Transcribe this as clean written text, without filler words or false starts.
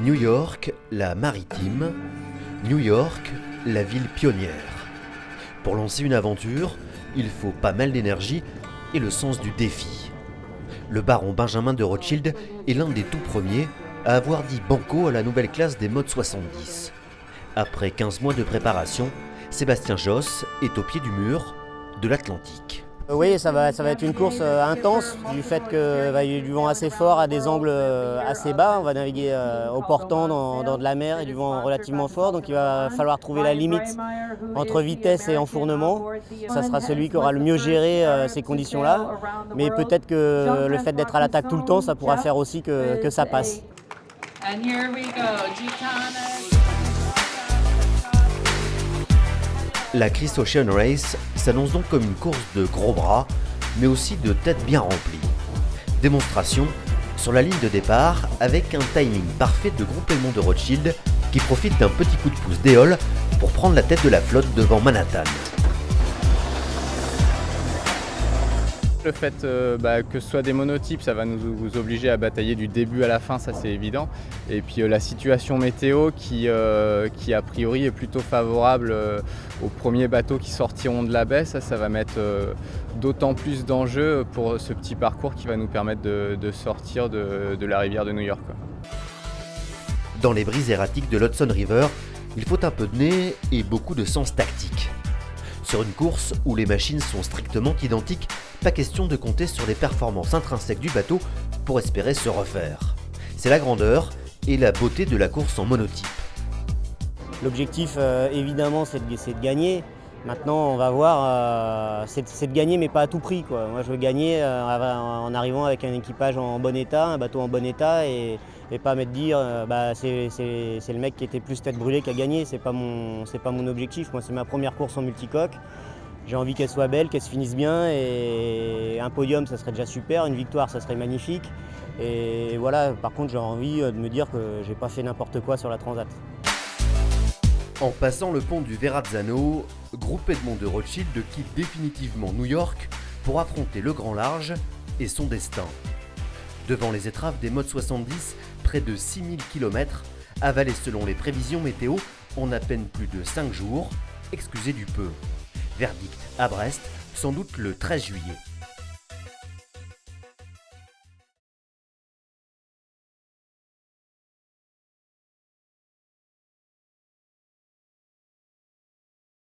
New York, la maritime. New York, la ville pionnière. Pour lancer une aventure, il faut pas mal d'énergie et le sens du défi. Le baron Benjamin de Rothschild est l'un des tout premiers à avoir dit banco à la nouvelle classe des modes 70. Après 15 mois de préparation, Sébastien Josse est au pied du mur de l'Atlantique. Oui, ça va être une course intense du fait qu'il y a du vent assez fort à des angles assez bas. On va naviguer au portant dans de la mer et du vent relativement fort. Donc il va falloir trouver la limite entre vitesse et enfournement. Ça sera celui qui aura le mieux géré ces conditions-là. Mais peut-être que le fait d'être à l'attaque tout le temps, ça pourra faire aussi que ça passe. La Chris Ocean Race s'annonce donc comme une course de gros bras, mais aussi de têtes bien remplies. Démonstration sur la ligne de départ avec un timing parfait de Groupe Edmond de Rothschild qui profite d'un petit coup de pouce d'Éole pour prendre la tête de la flotte devant Manhattan. Le fait que ce soit des monotypes, ça va nous obliger à batailler du début à la fin, ça c'est évident. Et puis la situation météo qui a priori est plutôt favorable aux premiers bateaux qui sortiront de la baie, ça va mettre d'autant plus d'enjeux pour ce petit parcours qui va nous permettre de sortir de la rivière de New York, quoi. Dans les brises erratiques de l'Hudson River, il faut un peu de nez et beaucoup de sens tactique. Sur une course où les machines sont strictement identiques, pas question de compter sur les performances intrinsèques du bateau pour espérer se refaire. C'est la grandeur et la beauté de la course en monotype. L'objectif, évidemment, c'est de gagner. Maintenant, on va voir, c'est de gagner, mais pas à tout prix, quoi. Moi, je veux gagner en arrivant avec un équipage en bon état, un bateau en bon état, et pas me dire c'est le mec qui était plus tête brûlée qui a gagné. C'est pas mon objectif. Moi, c'est ma première course en multicoque. J'ai envie qu'elle soit belle, qu'elle se finisse bien, et un podium, ça serait déjà super. Une victoire, ça serait magnifique. Et voilà. Par contre, j'ai envie de me dire que j'ai pas fait n'importe quoi sur la Transat. En passant le pont du Verrazzano, Groupe Edmond de Rothschild quitte définitivement New York pour affronter le grand large et son destin. Devant les étraves des modes 70, près de 6000 km, avalés selon les prévisions météo en à peine plus de 5 jours, excusez du peu. Verdict à Brest, sans doute le 13 juillet.